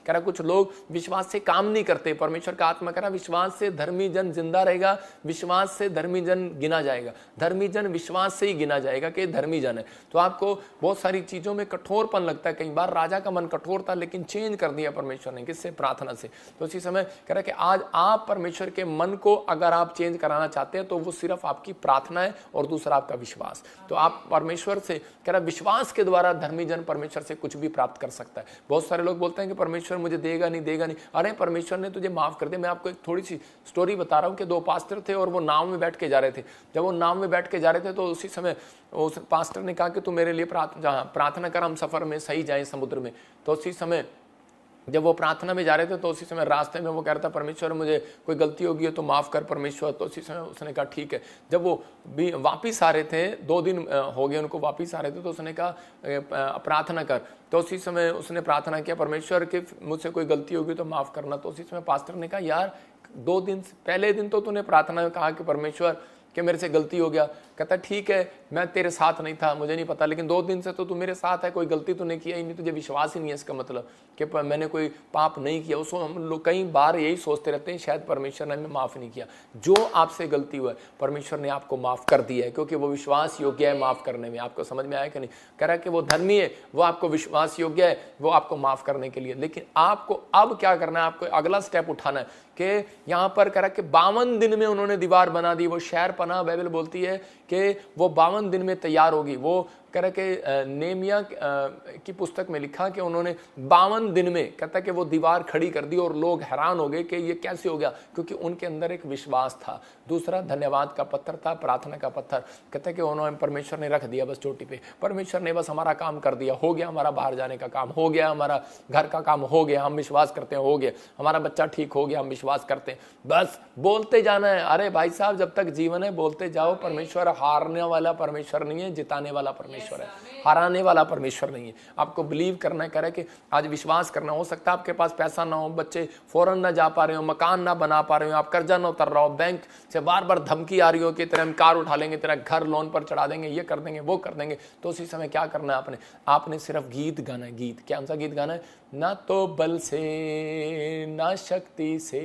कह रहा कुछ लोग विश्वास से काम नहीं करते। परमेश्वर का आत्मा कह रहा विश्वास से धर्मी जन जिंदा रहेगा, विश्वास से धर्मी जन गिना जाएगा। धर्मी जन विश्वास से ही गिना जाएगा कि धर्मी जन है। तो आपको बहुत सारी चीजों में कठोरपन लगता है। कई बार राजा का मन कठोर था लेकिन चेंज कर दिया परमेश्वर ने, किससे? प्रार्थना से। तो उसी समय कह रहा कि आज आप परमेश्वर के मन को अगर आप चेंज कराना चाहते हैं तो वो सिर्फ आपकी प्रार्थना है और दूसरा आपका विश्वास। तो आप परमेश्वर से कह रहा विश्वास के द्वारा धर्मी जन परमेश्वर से कुछ भी प्राप्त कर सकता है। बहुत सारे लोग बोलते हैं कि परमेश्वर मुझे देगा नहीं। अरे परमेश्वर ने तुझे माफ कर दिया। मैं आपको एक थोड़ी सी स्टोरी बता रहा हूँ कि दो पास्टर थे और वो नाव में बैठ के जा रहे थे। जब वो नाव में बैठ के जा रहे थे तो उसी समय उस पास्टर ने कहा कि तू मेरे लिए प्रार्थना कर, हम सफर में सही जाए समुद्र में। तो उसी समय जब वो प्रार्थना में जा रहे थे तो उसी समय रास्ते में वो कह रहा था परमेश्वर मुझे कोई गलती होगी तो माफ़ कर परमेश्वर। तो उसी समय उसने कहा ठीक है। जब वो वापिस आ रहे थे, 2 दिन हो गए उनको वापिस आ रहे थे, तो उसने कहा प्रार्थना कर। तो उसी समय उसने प्रार्थना किया परमेश्वर कि मुझसे कोई गलती होगी तो माफ़ करना। तो उसी समय पास्टर ने कहा यार 2 दिन पहले दिन तो तूने प्रार्थना में कहा कि परमेश्वर कि मेरे से गलती हो गया। कहता ठीक है मैं तेरे साथ नहीं था, मुझे नहीं पता, लेकिन 2 दिन से तो तू मेरे साथ है, कोई गलती तूने किया ही नहीं, तुझे विश्वास ही नहीं है इसका मतलब कि मैंने कोई पाप नहीं किया। उसको हम लोग कई बार यही सोचते रहते हैं शायद परमेश्वर ने हमें माफ़ नहीं किया। जो आपसे गलती हुआ है परमेश्वर ने आपको माफ़ कर दिया है क्योंकि वो विश्वास योग्य है माफ़ करने में। आपको समझ में आया कि नहीं? कह रहा है कि वो धर्मी है, वो आपको विश्वास योग्य है, वो आपको माफ़ करने के लिए। लेकिन आपको अब क्या करना है? आपको अगला स्टेप उठाना है कि यहाँ पर कह रहा है कि 52 दिन में उन्होंने दीवार बना दी। वो शहर पना बाइबल बोलती है कि वो 52 दिन में तैयार होगी। वो कह रहा कि नेमिया की पुस्तक में लिखा कि उन्होंने 52 दिन में कहता है कि वो दीवार खड़ी कर दी और लोग हैरान हो गए कि ये कैसे हो गया, क्योंकि उनके अंदर एक विश्वास था। दूसरा धन्यवाद का पत्थर था, प्रार्थना का पत्थर। कहता है कि उन्होंने परमेश्वर ने रख दिया बस चोटी पे। परमेश्वर ने बस हमारा काम कर दिया, हो गया हमारा बाहर जाने का काम, हो गया हमारा घर का काम, हो गया, हम विश्वास करते हैं, हो गया हमारा बच्चा ठीक हो गया, हम विश्वास करते हैं, बस बोलते जाना है। अरे भाई साहब जब तक जीवन है बोलते जाओ। परमेश्वर हारने वाला परमेश्वर नहीं है, जिताने वाला परमेश्वर है, हराने वाला परमेश्वर नहीं है। आपको बिलीव करना है, करे कि आज विश्वास करना। हो सकता है आपके पास पैसा ना हो, बच्चे फॉरेन ना जा पा रहे हो, मकान ना बना पा रहे हो, आप कर्जा ना उतर रहा हो, बैंक से बार बार धमकी आ रही हो कि तेरा हम कार उठा लेंगे, तेरा घर लोन पर चढ़ा देंगे, ये कर देंगे, वो कर देंगे। तो उसी समय क्या करना है? आपने सिर्फ गीत गाना है। गीत क्या सा गीत गाना है? ना तो बल से ना शक्ति से,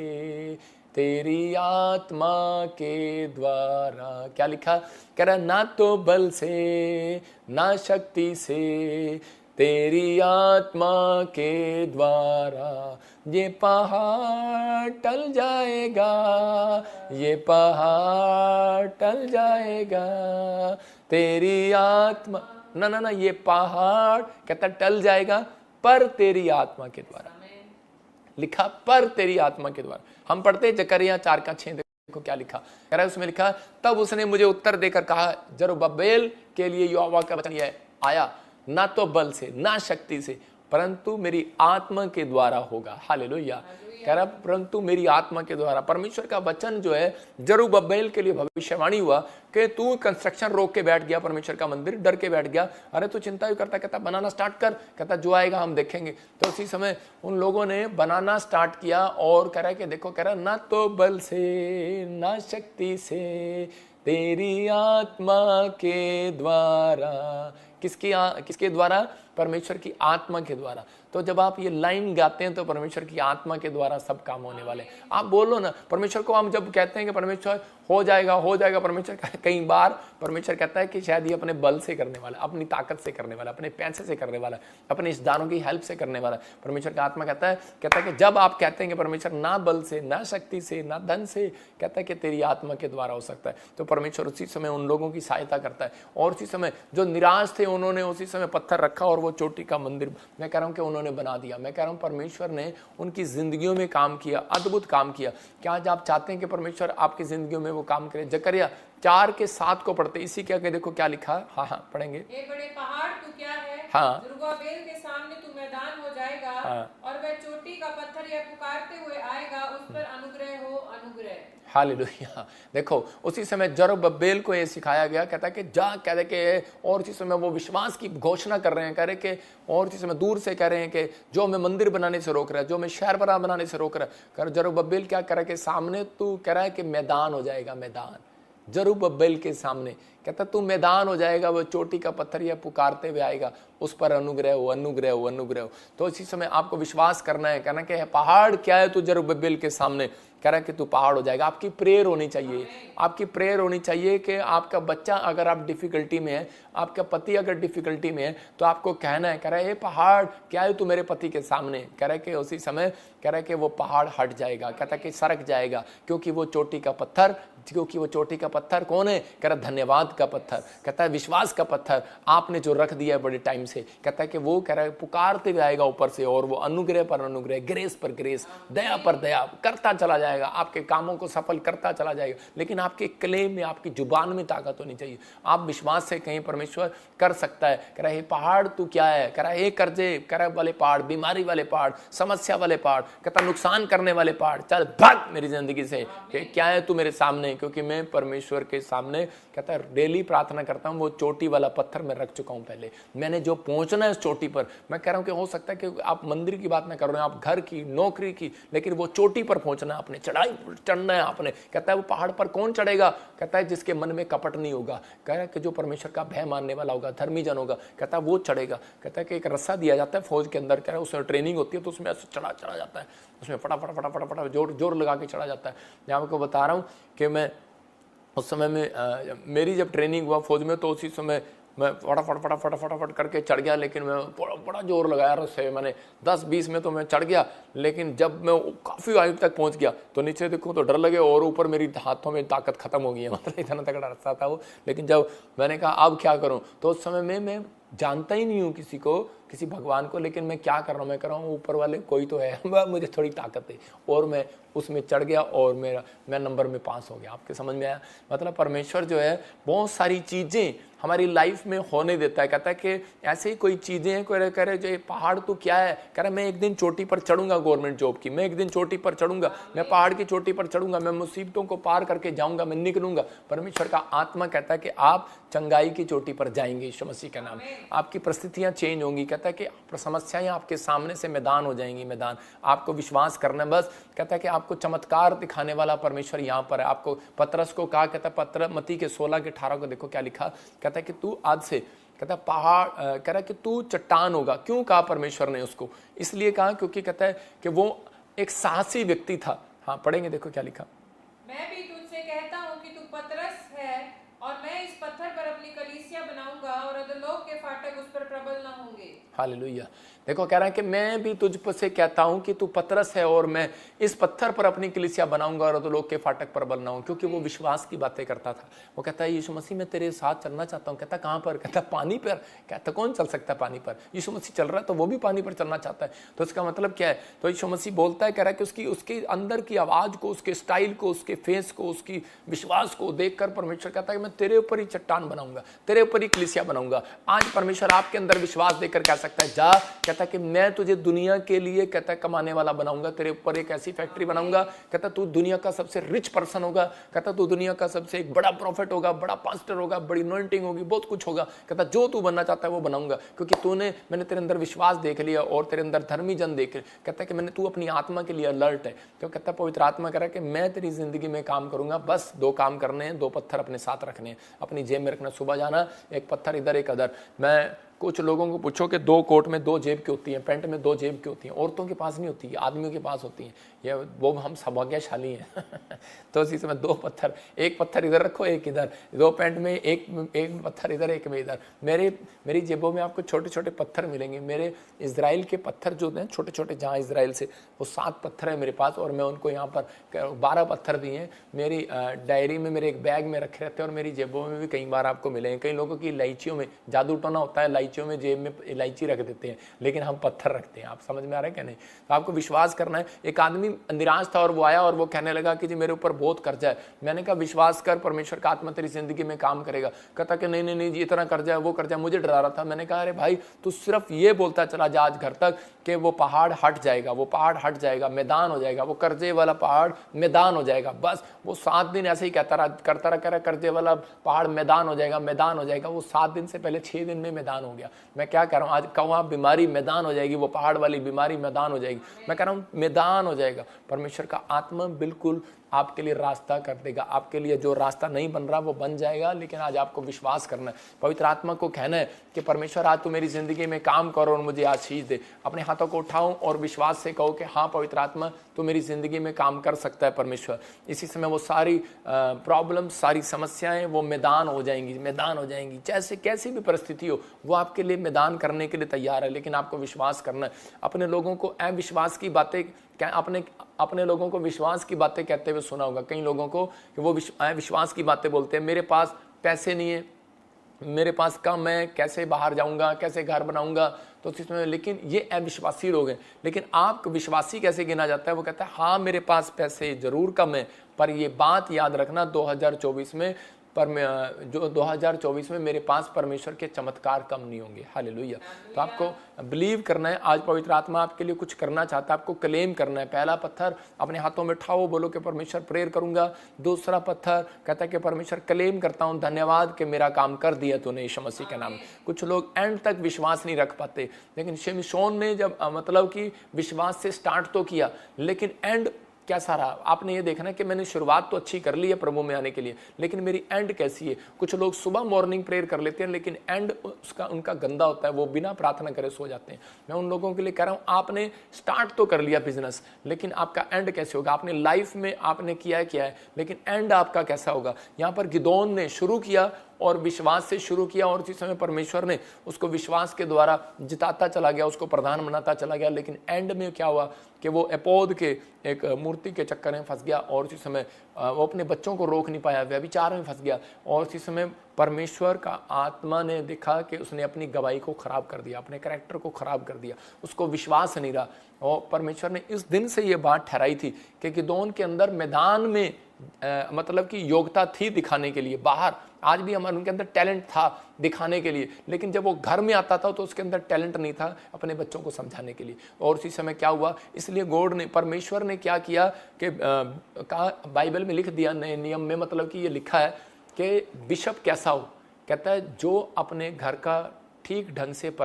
तेरी आत्मा के द्वारा। क्या लिखा? कह रहा ना तो बल से ना शक्ति से, तेरी आत्मा के द्वारा ये पहाड़ टल जाएगा, ये पहाड़ टल जाएगा, तेरी आत्मा ना ये पहाड़ कहता टल जाएगा पर तेरी आत्मा के द्वारा। लिखा पर तेरी आत्मा के द्वारा। हम पढ़ते जकरिया 4:6, देखो क्या लिखा। कह रहा है उसमें लिखा तब उसने मुझे उत्तर देकर कहा जरुब्बाबेल के लिए यहोवा का वचन यह आया, ना तो बल से ना शक्ति से परंतु मेरी आत्मा के द्वारा होगा। हालेलुया। कह रहा परंतु मेरी आत्मा के द्वारा। परमेश्वर का वचन जो है जरुब्बाबेल के लिए भविष्यवाणी हुआ कि तू कंस्ट्रक्शन रोक के बैठ गया, परमेश्वर का मंदिर डर के बैठ गया। अरे तू चिंता भी करता, कहता बनाना स्टार्ट कर, कहता जो आएगा हम देखेंगे। तो उसी समय उन लोगों ने बनाना स्टार्ट किया और कह रहा है कि देखो, कह रहा ना तो बल से ना शक्ति से, तेरी आत्मा के द्वारा। किसके द्वारा? परमेश्वर की आत्मा के द्वारा। तो जब आप ये लाइन गाते हैं तो परमेश्वर की आत्मा के द्वारा सब काम होने वाले। आप बोलो ना परमेश्वर को। हम जब कहते हैं कि परमेश्वर हो जाएगा, परमेश्वर कई बार परमेश्वर कहता है कि शायद ये अपने बल से करने वाला, अपनी ताकत से करने वाला, अपने पैसे से करने वाला, अपने रिश्तेदारों की हेल्प से करने वाला। परमेश्वर का आत्मा कहता है कि जब आप कहते हैं कि परमेश्वर ना बल से ना शक्ति से ना धन से, कहता है कि तेरी आत्मा के द्वारा हो सकता है। तो परमेश्वर उसी समय उन लोगों की सहायता करता है। और उसी समय जो निराश थे उन्होंने उसी समय पत्थर रखा और वो चोटी का मंदिर मैं कह रहा हूं कि उन्होंने बना दिया। मैं कह रहा हूं परमेश्वर ने उनकी जिंदगियों में काम किया, अद्भुत काम किया। क्या आज आप चाहते हैं कि परमेश्वर आपकी जिंदगियों में वो काम करे? जकरिया 4:7 को पढ़ते, इसी क्या के देखो क्या लिखा। हाँ पढ़ेंगे। ये बड़े पहाड़ तू क्या है? हाँ। जरुब्बाबेल के सामने तू मैदान हो जाएगा। हाँ। और वह चोटी का पत्थर यह पुकारते हुए आएगा, उस पर अनुग्रह हो अनुग्रह। हालेलुया। देखो उसी समय जरुब्बाबेल को ये सिखाया गया, कहता है कि जा, कहते कि और उसी समय वो विश्वास की घोषणा कर रहे हैं, कह रहे कि और उसी समय दूर से कह रहे हैं कि जो हमें मंदिर बनाने से रोक रहा है, जो हमें शहर बनाने से रोक रहा है, कर जरुब्बाबेल क्या कह रहा है कि सामने तू कह रहा है कि मैदान हो जाएगा, मैदान। जरुब्बाबेल के सामने, कहता तू मैदान हो जाएगा, वो चोटी का पत्थर यह पुकारते हुए आएगा, उस पर अनुग्रह हो, अनुग्रह हो, अनुग्रह हो। तो इसी समय आपको विश्वास करना है, कहना कि पहाड़ क्या है तू जरुब्बाबेल के सामने, कह रहा है कि तू पहाड़ हो जाएगा। आपकी प्रेयर होनी चाहिए, आपकी प्रेयर होनी चाहिए कि आपका बच्चा अगर आप डिफिकल्टी में है, आपका पति अगर डिफिकल्टी में है, तो आपको कहना है, कह रहा है पहाड़ क्या है तू मेरे पति के सामने, कह रहा है कि उसी समय कह रहा है कि वो पहाड़ हट जाएगा, कहता है कि सरक जाएगा, क्योंकि वो चोटी का पत्थर, क्योंकि वो चोटी का पत्थर कौन है, कह रहा धन्यवाद का पत्थर, कहता है विश्वास का पत्थर आपने जो रख दिया है बड़े टाइम से, कहता है कि वो कह रहा है पुकारते हुए आएगा ऊपर से, और वो अनुग्रह पर अनुग्रह, ग्रेस पर ग्रेस, दया पर दया करता चला जाएगा, आपके कामों को सफल करता चला जाएगा। लेकिन आपके क्लेम में, आपकी जुबान में ताकत होनी चाहिए। आप विश्वास से कहीं परमेश्वर कर सकता है, कह रहा है पहाड़ तू क्या है, कह रहा है कर्जे कह रहा वाले पहाड़, बीमारी वाले पहाड़, समस्या वाले पहाड़, कहता नुकसान करने वाले पहाड़, चल भाग मेरी जिंदगी से, क्या है तू मेरे सामने, क्योंकि मैं परमेश्वर के सामने कहता है डेली प्रार्थना करता हूं, वो चोटी वाला पत्थर मैं रख चुका हूं पहले, मैंने जो पहुंचना है उस चोटी पर। मैं कह रहा हूं कि हो सकता है कि आप मंदिर की बात ना कर रहे हो, आप घर की, नौकरी की, लेकिन वो चोटी पर पहुंचना है आपने, चढ़ाई चढ़ना है आपने। कहता है वो पहाड़ पर कौन चढ़ेगा, कहता है जिसके मन में कपट नहीं होगा, कह रहा है कि जो परमेश्वर का भय मानने वाला होगा, धर्मी जन होगा, कहता है वो चढ़ेगा। कहता है कि एक रस्सा दिया जाता है फौज के अंदर, कह रहा है उसमें ट्रेनिंग होती है, तो उसमें ऐसे चढ़ा जाता है, उसमें फटाफट फटाफट फटाफट जोर लगा के चढ़ा जाता है। मैं आपको बता रहा हूँ कि मैं उस समय में मेरी जब ट्रेनिंग हुआ फौज में, तो उसी समय मैं फटाफट करके चढ़ गया, लेकिन मैं बड़ा जोर लगाया रस्से, मैंने 10-20 में तो मैं चढ़ गया, लेकिन जब मैं काफ़ी आयु तक पहुंच गया तो नीचे देखूँ तो डर लगे, और ऊपर मेरी हाथों में ताकत खत्म हो गई है, मतलब इतना तगड़ा रस्सा था वो। लेकिन जब मैंने कहा अब क्या करूँ, तो उस समय में मैं जानता ही नहीं हूँ किसी को, किसी भगवान को, लेकिन मैं क्या कर रहा हूँ, मैं कर रहा हूँ ऊपर वाले कोई तो है, मुझे थोड़ी ताकत है, और मैं उसमें चढ़ गया और मैं नंबर में पास हो गया। आपके समझ में आया? मतलब परमेश्वर जो है बहुत सारी चीज़ें हमारी लाइफ में होने देता है। कहता है कि ऐसे ही कोई चीज़ें हैं, कोई कह रहे जो पहाड़ तो क्या है, कह रहा मैं एक दिन चोटी पर चढ़ूंगा गवर्नमेंट जॉब की, मैं एक दिन चोटी पर चढ़ूंगा, मैं पहाड़ की चोटी पर चढ़ूंगा, मैं मुसीबतों को पार करके जाऊंगा, मैं निकलूंगा। परमेश्वर का आत्मा कहता है कि आप चंगाई की चोटी पर जाएंगे यीशु मसीह का नाम, आपकी परिस्थितियां चेंज होंगी। कहता है कि समस्याएं आपके सामने से मैदान हो जाएंगी, मैदान। आपको विश्वास करना बस। कहता है कि आपको चमत्कार दिखाने वाला परमेश्वर यहाँ पर है। आपको पतरस को कहा, कहता है पत्र मत्ती के 16-18 को देखो क्या लिखा, कहता है कि तू आज से, कहता है पहाड़, कह रहा है कि तू चट्टान होगा। क्यों कहा परमेश्वर ने उसको? इसलिए कहा क्योंकि कहता है कि वो एक साहसी व्यक्ति था। हाँ पढ़ेंगे, देखो क्या लिखा। मैं भी तुझसे कहता हूँ कि तू पतरस है, और मैं इस पत्थर पर अपनी कलीसिया बनाऊंगा, और अधोलोक के फाटक उस पर प्रबल न होंगे। हालेलुया। देखो कह रहा है कि मैं भी तुझ से कहता हूं कि तू पतरस है, और मैं इस पत्थर पर अपनी कलीसिया बनाऊंगा, और अधोलोक के फाटक पर प्रबल न होंगे। क्योंकि वो विश्वास की बातें करता था। वो कहता है यीशु मसीह मैं तेरे साथ चलना चाहता हूँ। कहता कहां पर? कहता पानी पर। कहता कौन चल सकता है पानी पर? यीशु मसीह चल रहा है तो वो भी पानी पर चलना चाहता है। तो इसका मतलब क्या है? तो यीशु मसीह बोलता है, कह रहा है कि उसके अंदर की आवाज को, उसके स्टाइल को, उसके फेस को, उसकी विश्वास को देखकर परमेश्वर कहता है कि मैं तेरे ऊपर ही चट्टान बनाऊंगा, तेरे ऊपर ही कलीसिया बनाऊंगा। आज परमेश्वर आपके अंदर विश्वास देकर कह सकता है जा, कहता है कि मैं तुझे दुनिया के लिए, कहता है कमाने वाला बनाऊंगा, तेरे ऊपर एक ऐसी फैक्ट्री बनाऊंगा। कहता तू दुनिया का सबसे रिच पर्सन होगा। कहता तू दुनिया का सबसे एक बड़ा प्रॉफिट होगा, बड़ा पास्टर होगा, बड़ी अनॉइंटिंग होगी, बहुत कुछ होगा। कहता जो तू बनना चाहता है वो बनाऊंगा, क्योंकि मैंने तेरे अंदर विश्वास देख लिया और तेरे अंदर धर्मी जन देख लिया। कहता है कि मैंने, तू अपनी आत्मा के लिए अलर्ट है। तो कहता है पवित्र आत्मा कह रहा है कि मैं तेरी जिंदगी में काम करूंगा, बस 2 काम करने हैं, 2 पत्थर अपने साथ रखने हैं, अपनी जेब में रखना। सुबह जाना, एक पत्थर इधर एक अदर। मैं कुछ लोगों को पूछो कि 2 कोट में 2 जेब की होती हैं, पैंट में 2 जेब की होती हैं। औरतों के पास नहीं होती, आदमियों के पास होती हैं। ये वो हम सौभाग्यशाली हैं। तो इसी समय 2 पत्थर, एक पत्थर इधर रखो, एक इधर, 2 पैंट में एक पत्थर इधर, एक में इधर। मेरी जेबों में आपको छोटे छोटे पत्थर मिलेंगे। मेरे इजराइल के पत्थर जो हैं छोटे छोटे, जहाँ इजराइल से, वो 7 पत्थर है मेरे पास, और मैं उनको यहाँ पर 12 पत्थर दिए हैं। मेरी डायरी में, मेरे एक बैग में रखे रहते हैं, और मेरी जेबों में भी कई बार आपको मिलेंगे। कई लोगों की इलायचियों में जादू टोना होता है, इलायचियों में, जेब में इलायची रख देते हैं, लेकिन हम पत्थर रखते हैं। आप समझ में आ रहा है क्या? नहीं। तो आपको विश्वास करना है। एक आदमी निराश था और वो आया और वो कहने लगा कि जी मेरे ऊपर बहुत कर्जा है। मैंने कहा विश्वास कर, परमेश्वर का आत्मा तेरी जिंदगी में काम करेगा। कहता कि नहीं नहीं नहीं जी, इतना कर्जा है, वो कर्जा है। मुझे डरा रहा था। मैंने कहा अरे भाई तू सिर्फ ये बोलता चला जा आज घर तक कि वो पहाड़ हट जाएगा, वो पहाड़ हट जाएगा, मैदान हो जाएगा, वो कर्जे वाला पहाड़ मैदान हो जाएगा। बस वो 7 दिन ऐसे ही कहता रहा, करता रहा, कर्जे वाला पहाड़ मैदान हो जाएगा, मैदान हो जाएगा। वो 7 दिन से पहले 6 दिन में मैदान हो गया। गया। मैं क्या कह रहा हूँ, आज कहूँ आप बीमारी मैदान हो जाएगी, वो पहाड़ वाली बीमारी मैदान हो जाएगी। मैं कह रहा हूँ मैदान हो जाएगा। परमेश्वर का आत्मा बिल्कुल आपके लिए रास्ता कर देगा। आपके लिए जो रास्ता नहीं बन रहा वो बन जाएगा, लेकिन आज आपको विश्वास करना है। पवित्र आत्मा को कहना है कि परमेश्वर आज तू मेरी जिंदगी में काम करो और मुझे आशीष दे। अपने हाथों को उठाओ और विश्वास से कहो कि हाँ पवित्र आत्मा तू मेरी जिंदगी में काम कर सकता है परमेश्वर। इसी समय वो सारी प्रॉब्लम, सारी समस्याएं वो मैदान हो जाएंगी, मैदान हो जाएंगी। जैसे कैसी भी परिस्थिति हो वो आपके लिए मैदान करने के लिए तैयार है, लेकिन आपको विश्वास करना है। अपने लोगों को अविश्वास की बातें क्या अपने लोगों को विश्वास की बातें कहते हुए सुना होगा कई लोगों को कि वो विश्वास की बातें बोलते हैं। मेरे पास पैसे नहीं है, मेरे पास कम है, कैसे बाहर जाऊंगा, कैसे घर बनाऊंगा, तो इसमें, लेकिन ये अविश्वासी लोग हैं। लेकिन आप विश्वासी कैसे गिना जाता है? वो कहता है हाँ मेरे पास पैसे जरूर कम है, पर ये बात याद रखना 2024 में जो 2024 में मेरे पास परमेश्वर के चमत्कार कम नहीं होंगे। हालेलुया। तो आपको बिलीव करना है। आज पवित्र आत्मा आपके लिए कुछ करना चाहता है, आपको क्लेम करना है। पहला पत्थर अपने हाथों में उठाओ, बोलो कि परमेश्वर प्रेयर करूंगा। दूसरा पत्थर कहता है कि परमेश्वर क्लेम करता हूं, धन्यवाद कि मेरा काम कर दिया तूने यीशु मसीह के नाम। कुछ लोग एंड तक विश्वास नहीं रख पाते, लेकिन शिमशोन ने जब मतलब कि विश्वास से स्टार्ट तो किया, लेकिन एंड कैसा रहा आपने ये देखना कि मैंने शुरुआत तो अच्छी कर ली है प्रभु में आने के लिए, लेकिन मेरी एंड कैसी है। कुछ लोग सुबह मॉर्निंग प्रेयर कर लेते हैं, लेकिन एंड उनका गंदा होता है, वो बिना प्रार्थना करे सो जाते हैं। मैं उन लोगों के लिए कह रहा हूं, आपने स्टार्ट तो कर लिया बिजनेस, लेकिन आपका एंड कैसे होगा? आपने लाइफ में आपने किया है, लेकिन एंड आपका कैसा होगा? यहाँ पर गिदोन ने शुरू किया और विश्वास से शुरू किया, और उसी समय परमेश्वर ने उसको विश्वास के द्वारा जिताता चला गया, उसको प्रधान बनाता चला गया। लेकिन एंड में क्या हुआ कि वो एपोद के एक मूर्ति के चक्कर में फंस गया, और उसी समय वो अपने बच्चों को रोक नहीं पाया, व्यभिचार में फंस गया। और उसी समय परमेश्वर का आत्मा ने देखा कि उसने अपनी गवाही को खराब कर दिया, अपने कैरेक्टर को खराब कर दिया, उसको विश्वास नहीं रहा। और परमेश्वर ने इस दिन से ये बात ठहराई थी कि गिदोन के अंदर मैदान में मतलब कि योग्यता थी दिखाने के लिए। बाहर आज भी हमारे उनके अंदर टैलेंट था दिखाने के लिए, लेकिन जब वो घर में आता था तो उसके अंदर टैलेंट नहीं था अपने बच्चों को समझाने के लिए। और उसी समय क्या हुआ, इसलिए गॉड ने, परमेश्वर ने क्या किया कि कहा, बाइबल में लिख दिया नए नियम में, मतलब कि ये लिखा है कि बिशप कैसा हो। कहता है जो अपने घर का ठीक ढंग से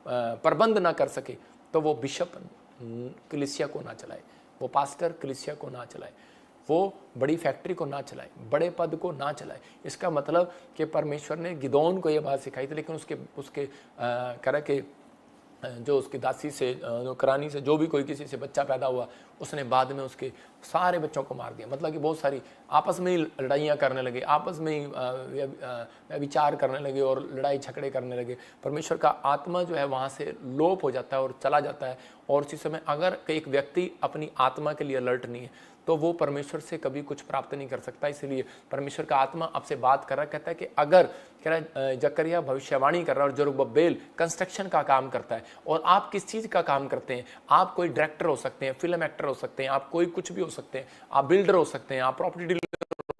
प्रबंध ना कर सके तो वो बिशप कलीसिया को ना चलाए, वो पास्टर कलीसिया को ना चलाए, वो बड़ी फैक्ट्री को ना चलाए, बड़े पद को ना चलाए। इसका मतलब कि परमेश्वर ने गिदोन को ये बात सिखाई थी, लेकिन उसके करा के जो उसकी दासी से, करानी से, जो भी कोई किसी से बच्चा पैदा हुआ, उसने बाद में उसके सारे बच्चों को मार दिया। मतलब कि बहुत सारी आपस में ही लड़ाइयाँ करने लगे, आपस में ही विचार करने लगे और लड़ाई झगड़े करने लगे। परमेश्वर का आत्मा जो है वहाँ से लोप हो जाता है और चला जाता है। और उसी समय अगर एक व्यक्ति अपनी आत्मा के लिए अलर्ट नहीं है तो वो परमेश्वर से कभी कुछ प्राप्त नहीं कर सकता। इसलिए परमेश्वर का आत्मा आपसे बात कर रहा है, कहता है कि अगर कह रहा है जकरिया भविष्यवाणी कर रहा है और जरुब्बाबेल कंस्ट्रक्शन का काम करता है, और आप किस चीज़ का काम करते हैं? आप कोई डायरेक्टर हो सकते हैं, फिल्म एक्टर हो सकते हैं, आप कोई कुछ भी हो सकते हैं, आप बिल्डर हो सकते हैं, आप प्रॉपर्टी डीलर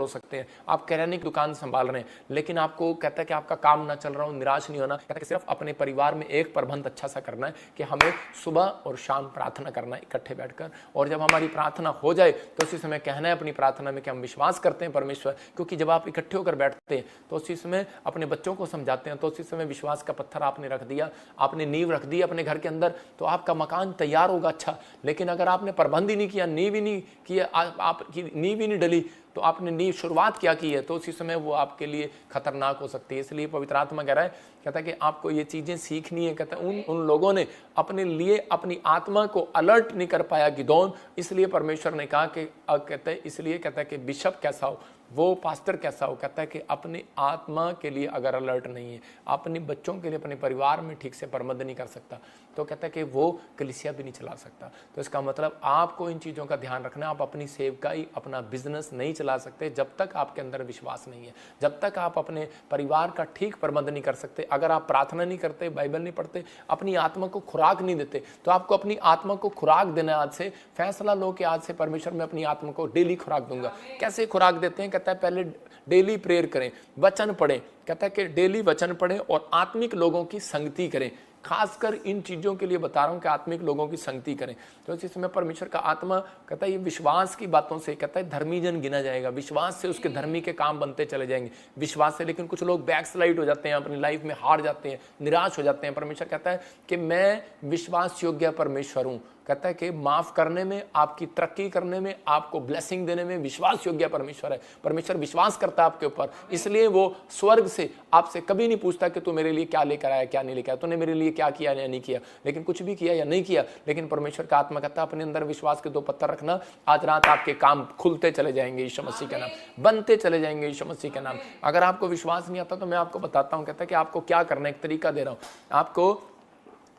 हो सकते हैं, आप किराने की दुकान संभाल रहे हैं, लेकिन आपको कहता है कि आपका काम ना चल रहा हो, निराश नहीं होना। कहता है कि सिर्फ अपने परिवार में एक प्रबंध अच्छा सा करना है कि हमें सुबह और शाम प्रार्थना करना है इकट्ठे बैठकर, और जब हमारी प्रार्थना हो जाए तो उसी समय कहना है अपनी प्रार्थना में कि हम विश्वास करते हैं परमेश्वर, क्योंकि जब आप इकट्ठे होकर बैठते हैं तो उसी समय अपने बच्चों को समझाते हैं, तो उसी समय विश्वास का पत्थर आपने रख दिया, आपने नींव रख दी अपने घर के अंदर, तो आपका मकान तैयार होगा अच्छा। लेकिन अगर आपने प्रबंध ही नहीं किया, नींव ही नहीं किया, आपकी नींव ही नहीं डली, तो आपने नींव शुरुआत क्या की है, तो उसी समय वो आपके लिए खतरनाक हो सकती है। इसलिए पवित्र आत्मा कह रहा है, कहता है कि आपको ये चीजें सीखनी है। कहता है उन लोगों ने अपने लिए अपनी आत्मा को अलर्ट नहीं कर पाया गिदोन, इसलिए परमेश्वर ने कहा कि कहता है, इसलिए कहता है कि बिशप कैसा हो, वो पास्टर कैसा हो। कहता है कि अपनी आत्मा के लिए अगर अलर्ट नहीं है, अपने बच्चों के लिए, अपने परिवार में ठीक से प्रबंध नहीं कर सकता, तो कहता है कि वो कलीसिया भी नहीं चला सकता। तो इसका मतलब आपको इन चीज़ों का ध्यान रखना। आप अपनी सेवकाई, अपना बिजनेस नहीं चला सकते जब तक आपके अंदर विश्वास नहीं है, जब तक आप अपने परिवार का ठीक प्रबंध नहीं कर सकते। अगर आप प्रार्थना नहीं करते, बाइबल नहीं पढ़ते, अपनी आत्मा को खुराक नहीं देते, तो आपको अपनी आत्मा को खुराक देना। आज से फैसला लो कि आज से परमेश्वर मैं अपनी आत्मा को डेली खुराक दूंगा। कैसे खुराक देते हैं? कहता है पहले डेली प्रेयर करें, वचन पढ़ें। कहता है कि डेली वचन पढ़ें और आत्मिक लोगों की संगति करें। खासकर इन चीज़ों के लिए बता रहा हूँ कि आत्मिक लोगों की संगति करें। तो इस समय परमेश्वर का आत्मा कहता है ये विश्वास की बातों से, कहता है धर्मी जन गिना जाएगा, विश्वास से उसके धर्मी के काम बनते चले जाएंगे विश्वास से। लेकिन कुछ लोग बैकस्लाइड हो जाते हैं, अपनी लाइफ में हार जाते हैं, निराश हो जाते हैं। परमेश्वर कहता है कि मैं विश्वास योग्य परमेश्वर हूँ, कहता है कि माफ करने में, आपकी तरक्की करने में, आपको ब्लेसिंग देने में विश्वास योग्य परमेश्वर है। परमेश्वर विश्वास करता है आपके ऊपर, इसलिए वो स्वर्ग से आपसे कभी नहीं पूछता कि तू मेरे लिए क्या लेकर आया, क्या नहीं लेकर आया, तूने मेरे लिए क्या किया या नहीं किया, लेकिन कुछ भी किया या नहीं किया। लेकिन परमेश्वर का आत्मा कहता है अपने अंदर विश्वास के 2 पत्थर रखना, आज रात आपके काम खुलते चले जाएंगे यीशु मसीह के नाम, बनते चले जाएंगे यीशु मसीह के नाम। अगर आपको विश्वास नहीं आता तो मैं आपको बताता हूँ, कहता है कि आपको क्या करना है, एक तरीका दे रहा हूँ आपको।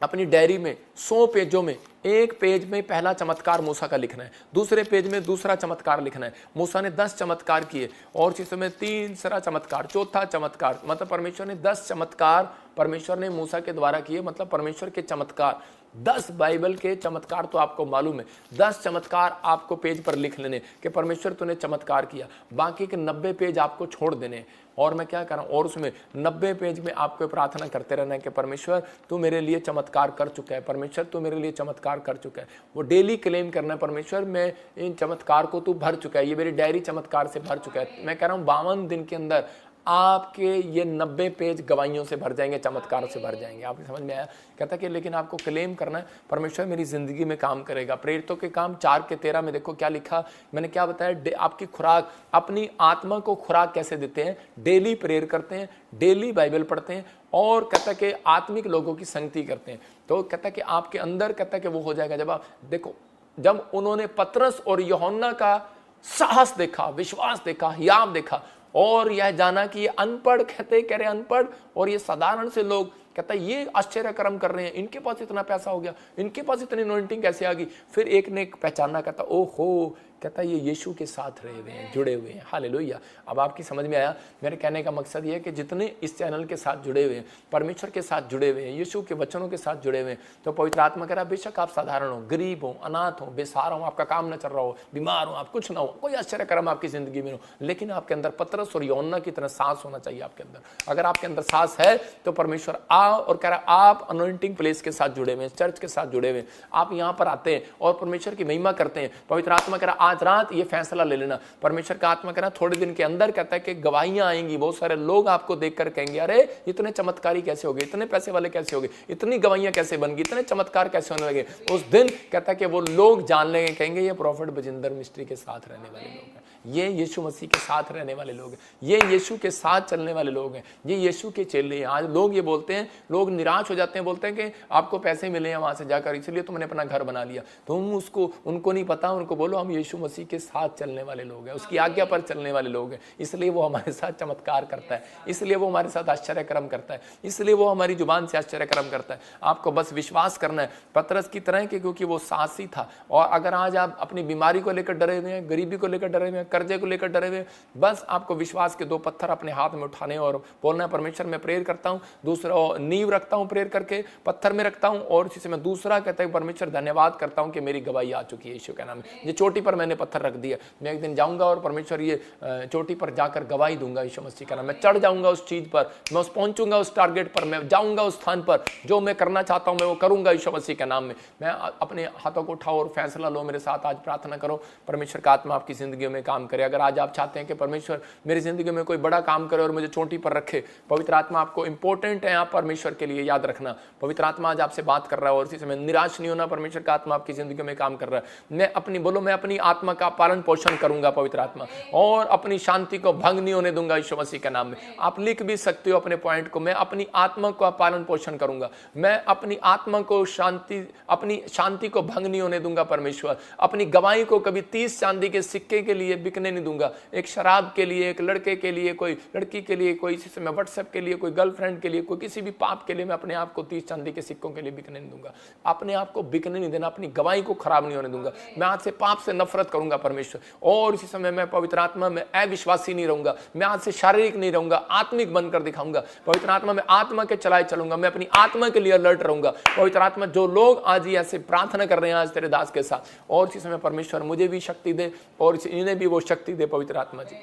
अपनी डायरी में 100 पेजों में एक पेज में पहला चमत्कार मूसा का लिखना है, दूसरे पेज में दूसरा चमत्कार लिखना है। मूसा ने 10 चमत्कार किए और इस समय तीसरा चमत्कार, चौथा चमत्कार, मतलब परमेश्वर ने 10 चमत्कार परमेश्वर ने मूसा के द्वारा किए। मतलब परमेश्वर के चमत्कार 10 बाइबल के चमत्कार तो आपको मालूम है, 10 चमत्कार आपको पेज पर लिख लेने कि परमेश्वर तूने चमत्कार किया। बाकी के 90 पेज आपको छोड़ देने और मैं क्या कर रहा हूँ, और उसमें 90 पेज में आपको प्रार्थना करते रहना है कि परमेश्वर तू मेरे लिए चमत्कार कर चुका है, परमेश्वर तू मेरे लिए चमत्कार कर चुका है। वो डेली क्लेम करना है, परमेश्वर मैं इन चमत्कार को तू भर चुका है, ये मेरी डायरी चमत्कार से भर चुका है। मैं कह रहा हूँ 52 दिन के अंदर आपके ये 90 पेज गवाहियों से भर जाएंगे, चमत्कारों से भर जाएंगे। आपको समझ में आया? कहता कि लेकिन आपको क्लेम करना है परमेश्वर मेरी जिंदगी में काम करेगा। प्रेरितों के काम 4:13 में देखो क्या लिखा, मैंने क्या बताया, आपकी खुराक, अपनी आत्मा को खुराक कैसे देते हैं, डेली प्रेयर करते हैं, डेली बाइबल पढ़ते हैं और कहता कि आत्मिक लोगों की संगति करते हैं। तो कहता कि आपके अंदर कहता कि वो हो जाएगा। जब आप देखो, जब उन्होंने पतरस और यूहन्ना का साहस देखा, विश्वास देखा, हियाव देखा और यह जाना कि ये अनपढ़, कह रहे अनपढ़ और ये साधारण से लोग, कहता है ये आश्चर्य कर्म कर रहे हैं, इनके पास इतना पैसा हो गया, इनके पास इतनी अनॉइंटिंग कैसे आ गई। फिर एक ने पहचाना, कहता ओहो, कहता ये यीशु के साथ रहे हुए हैं, जुड़े हुए हैं। हालेलुया। अब आपकी समझ में आया? मेरे कहने का मकसद ये है कि जितने इस चैनल के साथ जुड़े हुए हैं, परमेश्वर के साथ जुड़े हुए हैं, यीशु के वचनों के साथ जुड़े हुए हैं, तो पवित्र आत्मा कह रहा है बेशक आप साधारण हो, गरीब हो, अनाथ हो, बेसहारा हो, आपका काम न चल रहा हो, बीमार हो, आप कुछ ना हो, कोई आश्चर्य कर्म आपकी जिंदगी में हो, लेकिन आपके अंदर पतरस और यूहन्ना की तरह सांस होना चाहिए आपके अंदर। अगर आपके अंदर सांस है तो परमेश्वर और कह रहा है आप अनॉइंटिंग प्लेस के साथ जुड़े हुए हैं, चर्च के साथ जुड़े हुए हैं, आप यहाँ पर आते हैं और परमेश्वर की महिमा करते हैं। पवित्र आत्मा कह रहा आज रात ये फैसला ले लेना। परमेश्वर का आत्मा कह रहा थोड़े दिन के अंदर कहता है कि गवाहियां आएंगी, बहुत सारे लोग आपको देखकर कहेंगे अरे इतने चमत्कारी कैसे हो गए, इतने पैसे वाले कैसे हो गए, इतनी गवाहियां कैसे बन गई, इतने चमत्कार कैसे होने लगे। उस दिन कहता है कि वो लोग जान लेंगे, कहेंगे ये प्रॉफिट बजिंदर मिस्ट्री के साथ रहने वाले लोग हैं, ये यीशु मसीह के साथ रहने वाले लोग हैं, ये यीशु के साथ चलने वाले लोग हैं, ये यीशु के चेले हैं। आज लोग ये बोलते हैं, लोग निराश हो जाते हैं, बोलते हैं कि आपको पैसे मिले हैं वहां से जाकर, इसलिए तुमने अपना घर बना लिया। तुम उसको, उनको नहीं पता, उनको बोलो हम यीशु मसीह के साथ चलने वाले लोग हैं, उसकी आज्ञा पर चलने वाले लोग हैं, इसलिए वो हमारे साथ चमत्कार करता है, इसलिए वो हमारे साथ आश्चर्य कर्म करता है, इसलिए वो हमारी जुबान से आश्चर्य कर्म करता है। आपको बस विश्वास करना है पतरस की तरह के, क्योंकि वो साहसी था। और अगर आज आप अपनी बीमारी को लेकर डरे हुए हैं, गरीबी को लेकर डरे हुए हैं, कर्जे को लेकर डरे हुए, बस आपको विश्वास के 2 पत्थर अपने हाथ में उठाने और बोलना है परमेश्वर मैं प्रेयर करता हूं, दूसरा नींव रखता हूं, प्रेयर करके पत्थर में रखता हूं, और इसी से मैं दूसरा कहता हूं परमेश्वर धन्यवाद करता हूं कि मेरी गवाही आ चुकी है यीशु के नाम में। ये चोटी पर मैंने पत्थर रख दिया, मैं एक दिन जाऊंगा और परमेश्वर ये चोटी पर जाकर गवाही दूंगा यीशु मसीह का नाम। मैं चढ़ जाऊंगा उस चीज पर, मैं पहुंचूंगा उस टारगेट पर, मैं जाऊंगा उस स्थान पर, जो मैं करना चाहता हूं मैं वो करूंगा यीशु मसीह के नाम में। मैं अपने हाथों को उठाओ और फैसला लो, मेरे साथ आज प्रार्थना करो परमेश्वर का आत्मा आपकी जिंदगी में काम करे। अगर आज आप चाहते हैं कि परमेश्वर मेरी जिंदगी में कोई बड़ा काम करे और मुझे चोटी पर रखे, पवित्र आत्मा आपको इंपॉर्टेंट है, आप परमेश्वर के लिए याद रखना। पवित्र आत्मा आज आपसे बात कर रहा है और इसी समय निराश नहीं होना, परमेश्वर का आत्मा आपकी जिंदगी में काम कर रहा है। मैं अपनी बोलो, मैं अपनी आत्मा का पालन पोषण करूंगा पवित्र आत्मा, और अपनी शांति को भंग नहीं होने दूंगा यीशु मसीह के नाम में। आप लिख भी सकते हो अपने पॉइंट को, मैं अपनी आत्मा का पालन पोषण करूंगा, मैं अपनी आत्मा को शांति, अपनी शांति को भंग नहीं होने दूंगा परमेश्वर। अपनी गवाही को कभी 30 चांदी के सिक्के के लिए बिकने नहीं दूंगा, एक शराब के लिए, एक लड़के के लिए, कोई लड़की के लिए, कोई इसी समय व्हाट्सएप के लिए, कोई गर्लफ्रेंड के लिए, कोई किसी भी पाप के लिए मैं अपने आप को 30 चांदी के सिक्कों के लिए बिकने नहीं दूंगा। अपने आप को बिकने नहीं देना, अपनी गवाही को खराब नहीं होने दूंगा। मैं आज से पाप से नफरत करूंगा परमेश्वर, और इसी समय मैं पवित्र आत्मा में अविश्वासी नहीं रहूंगा, मैं आज से शारीरिक नहीं रहूंगा, आत्मिक बनकर दिखाऊंगा। पवित्र आत्मा में आत्मा के चलाए चलूंगा, मैं अपनी आत्मा के लिए अलर्ट रहूंगा। पवित्र आत्मा जो लोग आज ही ऐसे प्रार्थना कर रहे हैं आज तेरे दास के साथ, और इसी समय परमेश्वर मुझे भी शक्ति दे और इन्हें भी वो शक्ति दे पवित्र आत्मा जी।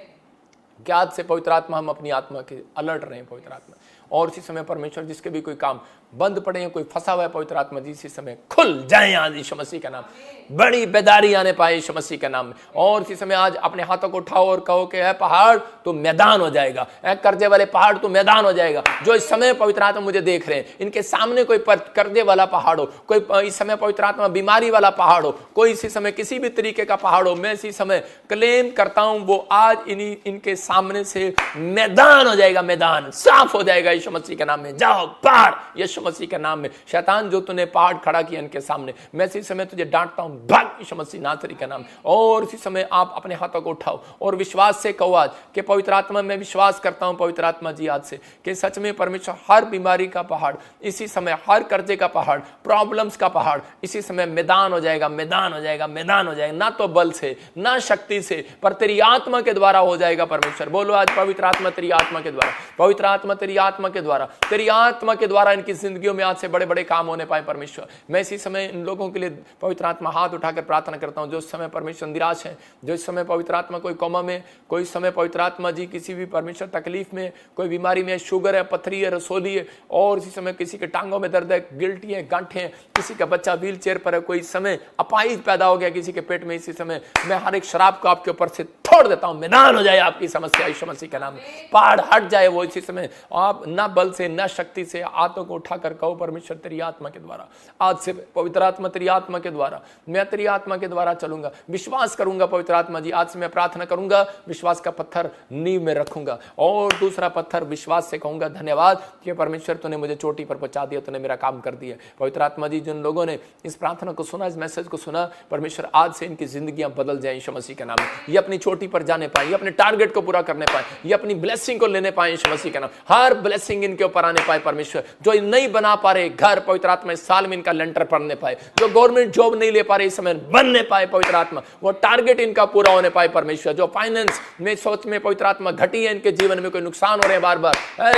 क्या आज से पवित्र आत्मा हम अपनी आत्मा के अलर्ट रहें पवित्र आत्मा, और इसी समय परमेश्वर जिसके भी कोई काम बंद पड़े हैं, कोई फंसा हुआ है, पवित्र आत्मा जी इसी समय खुल जाए आज यीशु मसीह का नाम, बड़ी बेदारी आने पाए यीशु मसीह के नाम में। और इसी समय आज अपने हाथों को उठाओ और कहो कि है पहाड़ तो मैदान हो जाएगा, है कर्जे वाले पहाड़ तो मैदान हो जाएगा। जो इस समय पवित्र आत्मा मुझे देख रहे हैं, इनके सामने कोई कर्जे वाला पहाड़ हो, कोई इस समय पवित्र आत्मा बीमारी वाला पहाड़ हो, कोई इसी समय किसी भी तरीके का पहाड़ हो, मैं इसी समय क्लेम करता हूं वो आज इनके सामने से मैदान हो जाएगा, मैदान साफ हो जाएगा यीशु मसीह के नाम में। जाओ पार यीशु मसीह के नाम में। शैतान जो तूने पहाड़ खड़ा किया इनके सामने, मैं इसी समय तुझे डांटता हूं, भाग यीशु मसीह नासरी के नाम। और इसी समय आप अपने हाथों को उठाओ और विश्वास से कहो आज कि पवित्र आत्मा मैं विश्वास करता हूं पवित्र आत्मा जी आज से कि सच में परमेश्वर हर बीमारी का पहाड़ इसी समय, हर कर्जे का पहाड़, प्रॉब्लम्स का पहाड़ इसी समय मैदान हो जाएगा, मैदान हो जाएगा, मैदान हो जाएगा। ना तो बल से ना शक्ति से, पर तेरी आत्मा के द्वारा हो जाएगा परमेश्वर। बोलो आज पवित्र आत्मा तेरी आत्मा के द्वारा, पवित्र आत्मा तेरी आत्मा के द्वारा, तेरी आत्मा के द्वारा इनकी जिंदगियों में आज से बड़े बड़े काम होने पाए परमेश्वर। मैं इसी समय इन लोगों के लिए पवित्र आत्मा हाथ उठाकर प्रार्थना करता हूं जो इस समय परमेश्वर निराश है, जो इस समय पवित्र आत्मा कोई कोमा में, कोई इस समय पवित्र आत्मा जी किसी भी परमेश्वर तकलीफ में, कोई बीमारी में, शुगर है, पथरी है, रसोली है, और इसी समय किसी के टांगों में दर्द है, गिल्टी है, गांठें हैं, किसी का बच्चा व्हील चेयर पर है, कोई इस समय अपाहिज पैदा हो गया किसी के पेट में, इसी समय मैं हर एक शराब को आपके ऊपर से छोड़ देता हूं। मैदान हो जाए आपकी समस्या यीशु मसीह के नाम में, पहाड़ हट जाए वो इसी समय। आप ना बल से ना शक्ति से हाथों को उठाकर कहो परमेश्वर तेरी आत्मा के द्वारा, आज से पवित्र आत्मा तेरी आत्मा के द्वारा, मैं तेरी आत्मा के द्वारा चलूंगा, विश्वास करूंगा पवित्र आत्मा जी। आज से मैं प्रार्थना करूंगा, विश्वास का पत्थर नींव में रखूंगा और दूसरा पत्थर विश्वास से कहूंगा धन्यवाद कि परमेश्वर तूने मुझे चोटी पर पहुंचा दिया, तूने मेरा काम कर दिया। पवित्र आत्मा जी जिन लोगों ने इस प्रार्थना को सुना, इस मैसेज को सुना, परमेश्वर आज से इनकी जिंदगियां बदल जाए यीशु मसीह के नाम में। ये अपनी चोटी पर जाने पाए, ये अपने टारगेट को पूरा करने पाए, ये अपनी ब्लेसिंग को लेने पाए यीशु मसीह के नाम। हर ब्लेसिंग इनके ऊपर आने पाए परमेश्वर। जो नहीं बना पा रहे घर, पवित्र आत्मा इस साल में इनका लेंटर पड़ने पाए। जो गवर्नमेंट जॉब नहीं ले पा रहे इस समय बनने पाए पवित्र आत्मा, वो टारगेट इनका पूरा होने पाए परमेश्वर। जो फाइनेंस में सोच में पवित्र आत्मा घटी है, इनके जीवन में कोई नुकसान हो रहे हैं बार बार,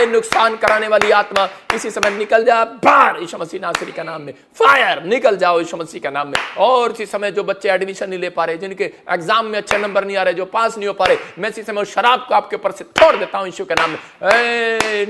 नुकसान कराने वाली आत्मा इसी समय निकल जा बाहर यीशु मसीह नासरी का नाम में। फायर निकल जाओ यीशु मसीह का नाम में। और इसी समय जो बच्चे एडमिशन नहीं ले पा रहे, जिनके एग्जाम में अच्छे नंबर नहीं आ रहे, जो पास नहीं हो पा रहे, मैं इसी समय शराब को आपके ऊपर से छोड़ देता हूं यीशु के नाम में।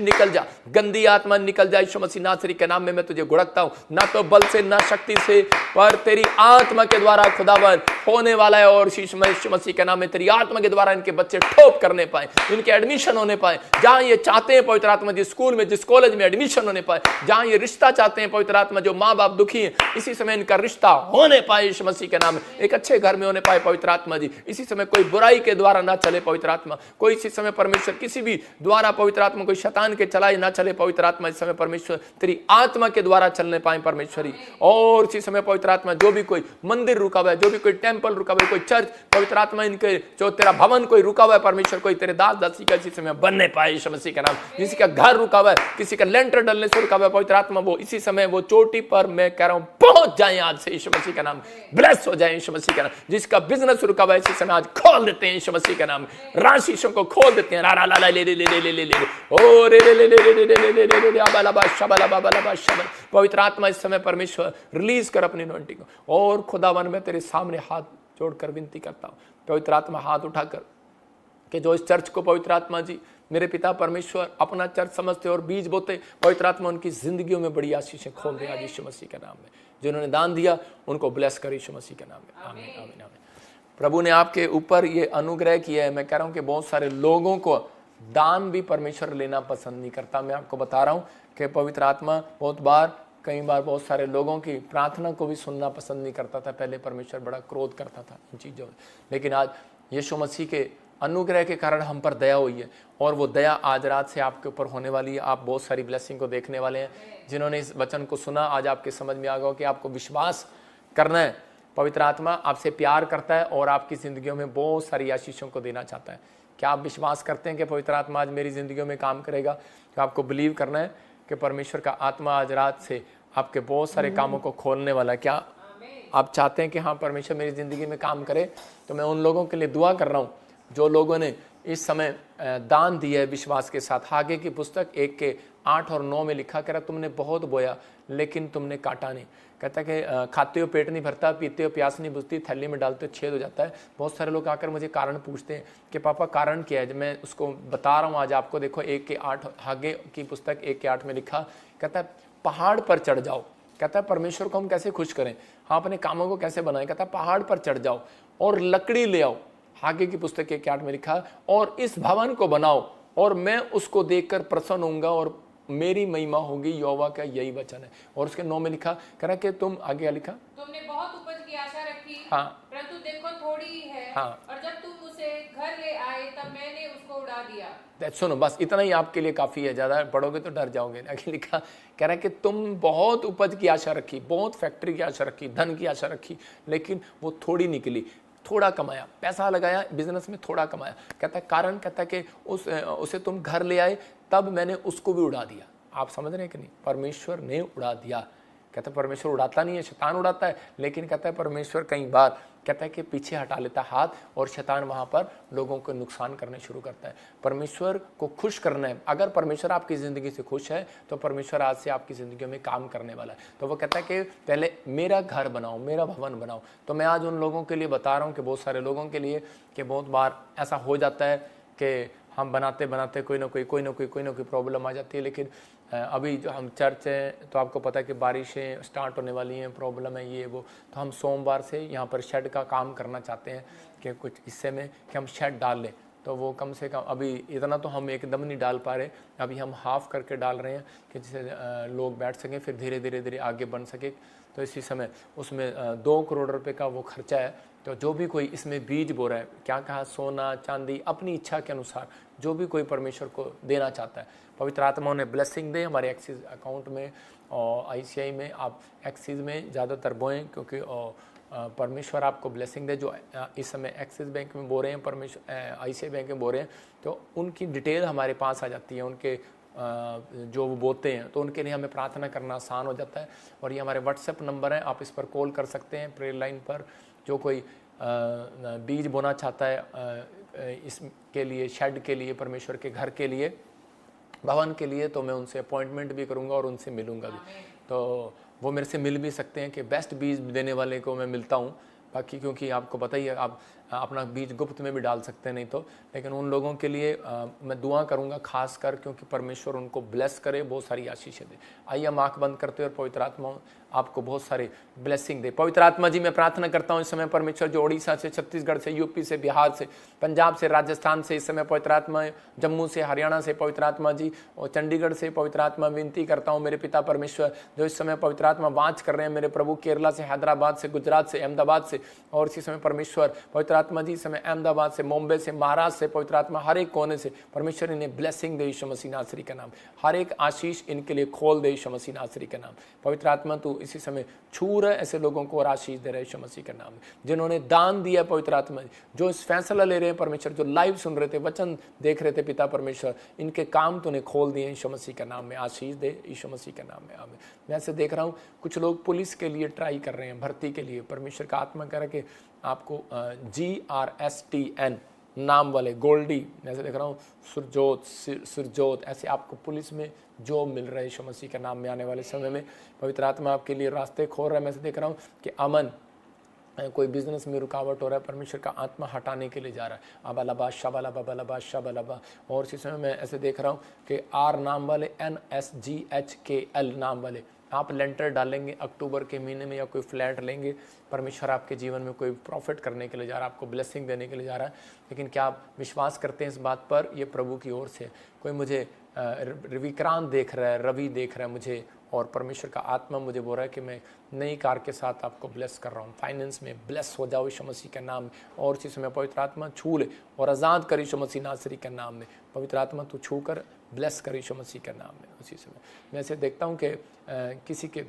निकल जा गंदी आत्मा, निकल जा यीशु मसीह नासरी के नाम में। मैं तुझे गुड़कता हूं, ना तो बल से ना शक्ति से, पर तेरी आत्मा के द्वारा खुदावन होने वाला है। और यीशु मसीह के नाम में तेरी आत्मा के द्वारा इनके बच्चे ठोक करने पाए, इनके एडमिशन होने पाए जहां ये चाहते हैं पवित्र आत्मा, जिस स्कूल में जिस कॉलेज में एडमिशन होने पाए, जहां ये रिश्ता चाहते हैं पवित्र आत्मा, जो माँ बाप दुखी हैं इसी समय इनका रिश्ता होने पाए यीशु मसीह के नाम में। एक अच्छे घर में होने पाए पवित्र आत्मा जी। इसी समय कोई बुराई के द्वारा ना चले पवित्र आत्मा, कोई इसी समय परमेश्वर किसी भी द्वारा पवित्र आत्मा, कोई शैतान के चलाए ना चले पवित्र आत्मा। इस समय परमेश्वर तेरी आत्मा के द्वारा चलने पाए परमेश्वरी। और इसी समय पवित्र आत्मा जो भी कोई मंदिर रुका हुआ है, जो भी कोई टेंपल रुका हुआ है, कोई चर्च पवित्र आत्मा, इनके जो तेरा भवन कोई रुका हुआ है परमेश्वर, कोई तेरे दास दासी का इसी समय बनने पाए यीशु मसीह का नाम। किसी का घर रुका हुआ है, किसी का लेंटर डलने से रुका हुआ है पवित्र आत्मा, वो इसी समय वो चोटी पर मैं कह रहा हूं पहुंच जाए आज से यीशु मसीह का नाम। ब्लेस हो जाए यीशु मसीह का नाम। जिसका बिजनेस रुका हुआ है इसी समय आज खोल देते हैं यीशु मसीह का नाम। राशियों को खोल देते हैं। रा ला ला ले ले ले ले ले ले ले ओ रे ले ले ले ले ले ले ले ले ले अबला बा शबला बाबला बा शबल। पवित्र आत्मा इस समय परमेश्वर रिलीज कर अपनी अनॉइंटिंग को। और खुदावन मैं तेरे सामने हाथ जोड़कर विनती करता हूं पवित्र आत्मा, हाथ उठाकर कि जो इस चर्च को पवित्र आत्मा जी मेरे पिता परमेश्वर अपना चर्च समझते और बीज बोते, पवित्र आत्मा उनकी जिंदगियों में बड़ी आशीषें खोल दे आज यीशु मसीह के नाम में। जिन्होंने दान दिया उनको ब्लेस कर यीशु मसीह के नाम में। आमीन आमीन आमीन। प्रभु ने आपके ऊपर ये अनुग्रह किया है। मैं कह रहा हूं कि बहुत सारे लोगों को दान भी परमेश्वर लेना पसंद नहीं करता। मैं आपको बता रहा हूं कि पवित्र आत्मा कई बार बहुत सारे लोगों की प्रार्थना को भी सुनना पसंद नहीं करता था। पहले परमेश्वर बड़ा क्रोध करता था इन चीज़ों में, लेकिन आज यीशु मसीह के अनुग्रह के कारण हम पर दया हुई है और वो दया आज रात से आपके ऊपर होने वाली है। आप बहुत सारी ब्लेसिंग को देखने वाले हैं। जिन्होंने इस वचन को सुना आज आपके समझ में आ गया कि आपको विश्वास करना है। पवित्र आत्मा आपसे प्यार करता है और आपकी ज़िंदगियों में बहुत सारी आशीषों को देना चाहता है। क्या आप विश्वास करते हैं कि पवित्र आत्मा आज मेरी ज़िंदगियों में काम करेगा? क्या आपको बिलीव करना है कि परमेश्वर का आत्मा आज रात से आपके बहुत सारे कामों को खोलने वाला है? क्या आप चाहते हैं कि हाँ परमेश्वर मेरी ज़िंदगी में काम करे? तो मैं उन लोगों के लिए दुआ कर रहा हूँ जो लोगों ने इस समय दान दिया है विश्वास के साथ। हागे की पुस्तक 1 के 8 और 9 में लिखा करा, तुमने बहुत बोया लेकिन तुमने काटा नहीं, कहता है कि खाते हो पेट नहीं भरता, पीते हो प्यास नहीं बुझती, थैली में डालते हो छेद हो जाता है। बहुत सारे लोग आकर मुझे कारण पूछते हैं कि पापा कारण क्या है। जब मैं उसको बता रहा हूँ आज आपको, देखो 1:8 हागे की पुस्तक 1:8 में लिखा, कहता है पहाड़ पर चढ़ जाओ। कहता है परमेश्वर को हम कैसे खुश करें, हाँ अपने कामों को कैसे बनाएं। कहता है पहाड़ पर चढ़ जाओ और लकड़ी ले आओ। हागे की पुस्तक 1:8 में लिखा, और इस भवन को बनाओ और मैं उसको देखकर प्रसन्न होऊंगा और मेरी महिमा होगी। यहोवा का यही वचन है। और उसके 9 में लिखा, कह रहा कि तुम आगे क्या लिखा, तुमने बहुत उपज की आशा रखी, हाँ, परंतु देखो थोड़ी ही है, हाँ, और जब तुम उसे घर ले आए तब मैंने उसको उड़ा दिया। सुनो बस इतना ही आपके लिए काफी है, ज्यादा पढ़ोगे तो डर जाओगे। आगे लिखा, कह रहा है कि तुम बहुत उपज की आशा रखी, बहुत फैक्ट्री की आशा रखी, धन की आशा रखी, लेकिन वो थोड़ी निकली। थोड़ा कमाया, पैसा लगाया बिजनेस में, थोड़ा कमाया। कहता है कारण, कहता है कि उसे तुम घर ले आए तब मैंने उसको भी उड़ा दिया। आप समझ रहे हैं कि नहीं, परमेश्वर ने उड़ा दिया। कहता है परमेश्वर उड़ाता नहीं है, शैतान उड़ाता है, लेकिन कहता है परमेश्वर कई बार कहता है कि पीछे हटा लेता हाथ, और शैतान वहां पर लोगों को नुकसान करने शुरू करता है। परमेश्वर को खुश करना है। अगर परमेश्वर आपकी जिंदगी से खुश है तो परमेश्वर आज से आपकी जिंदगी में काम करने वाला है। तो वो कहता है कि पहले मेरा घर बनाओ, मेरा भवन बनाओ। तो मैं आज उन लोगों के लिए बता रहा हूँ कि बहुत सारे लोगों के लिए कि बहुत बार ऐसा हो जाता है कि हम बनाते बनाते कोई ना कोई प्रॉब्लम आ जाती है। लेकिन अभी जो हम चर्च हैं तो आपको पता है कि बारिशें स्टार्ट होने वाली हैं, प्रॉब्लम है ये वो। तो हम सोमवार से यहाँ पर शेड का काम करना चाहते हैं कि कुछ हिस्से में कि हम शेड डाल लें। तो वो कम से कम अभी इतना तो हम एकदम नहीं डाल पा रहे, अभी हम हाफ करके डाल रहे हैं कि जिससे लोग बैठ सकें, फिर धीरे धीरे आगे बढ़ सके। तो इसी समय उसमें 2 करोड़ रुपए का वो खर्चा है। तो जो भी कोई इसमें बीज बो रहा है, क्या कहा, सोना चांदी अपनी इच्छा के अनुसार जो भी कोई परमेश्वर को देना चाहता है, पवित्र आत्मा उन्हें ब्लेसिंग दे। हमारे एक्सिस अकाउंट में और ICI में, आप एक्सिस में ज़्यादातर बोएं क्योंकि परमेश्वर आपको ब्लेसिंग दे। जो इस समय एक्सिस बैंक में बो रहे हैं, परमेश्वर ICI बैंक में बो रहे हैं, तो उनकी डिटेल हमारे पास आ जाती है, उनके जो वो बोते हैं, तो उनके लिए हमें प्रार्थना करना आसान हो जाता है। और ये हमारे व्हाट्सएप नंबर है, आप इस पर कॉल कर सकते हैं प्रेयर लाइन पर। जो कोई बीज बोना चाहता है इसके लिए, शेड के लिए, परमेश्वर के घर के लिए, भवन के लिए, तो मैं उनसे अपॉइंटमेंट भी करूंगा और उनसे मिलूंगा भी। तो वो मेरे से मिल भी सकते हैं कि बेस्ट बीज देने वाले को मैं मिलता हूँ। बाकी क्योंकि आपको पता ही है, आप अपना बीज गुप्त में भी डाल सकते हैं नहीं तो, लेकिन उन लोगों के लिए मैं दुआ करूंगा खास कर, क्योंकि परमेश्वर उनको ब्लेस करे, बहुत सारी आशीषें दे। आइए हम आंख बंद करते हैं और पवित्र आत्मा आपको बहुत सारे ब्लेसिंग दे। पवित्र आत्मा जी, मैं प्रार्थना करता हूँ इस समय परमेश्वर, जो उड़ीसा से, छत्तीसगढ़ से, यूपी से, बिहार से, पंजाब से, राजस्थान से, इस समय पवित्र आत्मा जम्मू से, हरियाणा से, पवित्र आत्मा जी, और चंडीगढ़ से पवित्र आत्मा विनती करता हूँ मेरे पिता परमेश्वर, जो इस समय पवित्र आत्मा वांच कर रहे हैं मेरे प्रभु, केरला से, हैदराबाद से, गुजरात से, अहमदाबाद से, और इसी समय परमेश्वर पवित्र आत्मा जी इस समय अहमदाबाद से, मुंबई से, महाराष्ट्र से, पवित्र आत्मा हर एक कोने से परमेश्वर इन्हें ब्लेसिंग दे यीशु मसीह नासरी का नाम। हर एक आशीष इनके लिए खोल दे यीशु मसीह नासरी का नाम। पवित्र आत्मा तू इसी समय छू रहे ऐसे लोगों को और आशीष दे रहे यीशु मसीह के नाम में, जिन्होंने दान दिया पवित्र आत्मा, जो इस फैसला ले रहे हैं परमेश्वर, जो लाइव सुन रहे थे, वचन देख रहे थे पिता परमेश्वर, इनके काम तूने खोल दिए यीशु मसीह के नाम में। आशीष दे यीशु मसीह के नाम में, आमीन। मैं ऐसे देख रहा हूँ कुछ लोग पुलिस के लिए ट्राई कर रहे हैं, भर्ती के लिए। परमेश्वर का आत्मा कह रहा है कि आपको GRSTN नाम वाले गोल्डी, मैं ऐसे देख रहा हूँ, सुरजोत, ऐसे आपको पुलिस में जॉब मिल रहा है यीशु मसीह के नाम में। आने वाले समय में पवित्र आत्मा आपके लिए रास्ते खोल रहा है। मैं ऐसे देख रहा हूँ कि अमन, कोई बिजनेस में रुकावट हो रहा है, परमेश्वर का आत्मा हटाने के लिए जा रहा है। अबालबा शबालबा शबालबा। और इसी समय मैं ऐसे देख रहा हूँ कि R नाम वाले, NSGHKL नाम वाले, आप लेंटर डालेंगे अक्टूबर के महीने में, या कोई फ्लैट लेंगे, परमेश्वर आपके जीवन में कोई प्रॉफिट करने के लिए जा रहा है, आपको ब्लेसिंग देने के लिए जा रहा है। लेकिन क्या आप विश्वास करते हैं इस बात पर? ये प्रभु की ओर से। कोई मुझे विक्रांत देख रहा है, रवि देख रहा है मुझे, और परमेश्वर का आत्मा मुझे बोल रहा है कि मैं नई कार के साथ आपको ब्लेस कर रहा हूँ, फाइनेंस में ब्लेस हो जाओ यीशु मसीह के नाम में। और इसी समय पवित्र आत्मा छू ले और आज़ाद कर यीशु मसीह नासरी के नाम में। पवित्र आत्मा तू छू कर ब्लेस कर यीशु मसीह के नाम में। उसी समय मैं ऐसे देखता हूँ कि किसी के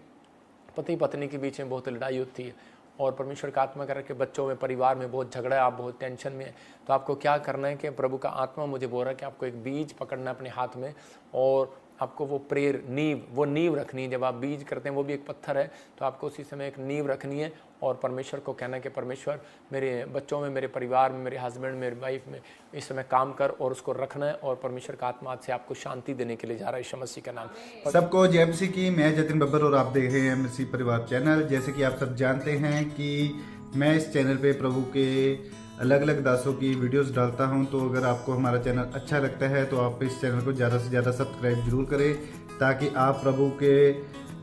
पति पत्नी के बीच में बहुत लड़ाई होती है, और परमेश्वर का आत्मा कर के बच्चों में, परिवार में बहुत झगड़ा है, आप बहुत टेंशन में है। तो आपको क्या करना है कि प्रभु का आत्मा मुझे बोल रहा है कि आपको एक बीज पकड़ना है अपने हाथ में, और आपको वो प्रेयर नींव रखनी है। जब आप बीज करते हैं वो भी एक पत्थर है, तो आपको उसी समय एक नींव रखनी है और परमेश्वर को कहना है कि परमेश्वर मेरे बच्चों में, मेरे परिवार में, मेरे हस्बैंड, मेरी वाइफ में इस समय काम कर, और उसको रखना है। और परमेश्वर का आत्मा आज से आपको शांति देने के लिए जा रहा है, यीशु मसीह का नाम। सबको जय मसीह की। मैं जतिन बब्बर और आप देख रहे हैं मसीह परिवार चैनल। जैसे कि आप सब जानते हैं कि मैं इस चैनल पे प्रभु के अलग अलग दासों की वीडियोस डालता हूं, तो अगर आपको हमारा चैनल अच्छा लगता है तो आप इस चैनल को ज़्यादा से ज़्यादा सब्सक्राइब जरूर करें, ताकि आप प्रभु के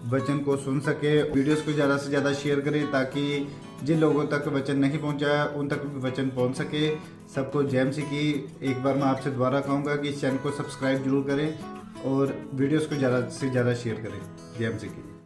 वचन को सुन सके। वीडियोस को ज़्यादा से ज़्यादा शेयर करें, ताकि जिन लोगों तक वचन नहीं पहुंचा उन तक भी वचन पहुंच सके। सबको जय मसीह की। एक बार मैं आपसे दोबारा कहूँगा कि इस चैनल को सब्सक्राइब जरूर करें और वीडियोस को ज़्यादा से ज़्यादा शेयर करें। जय मसीह की।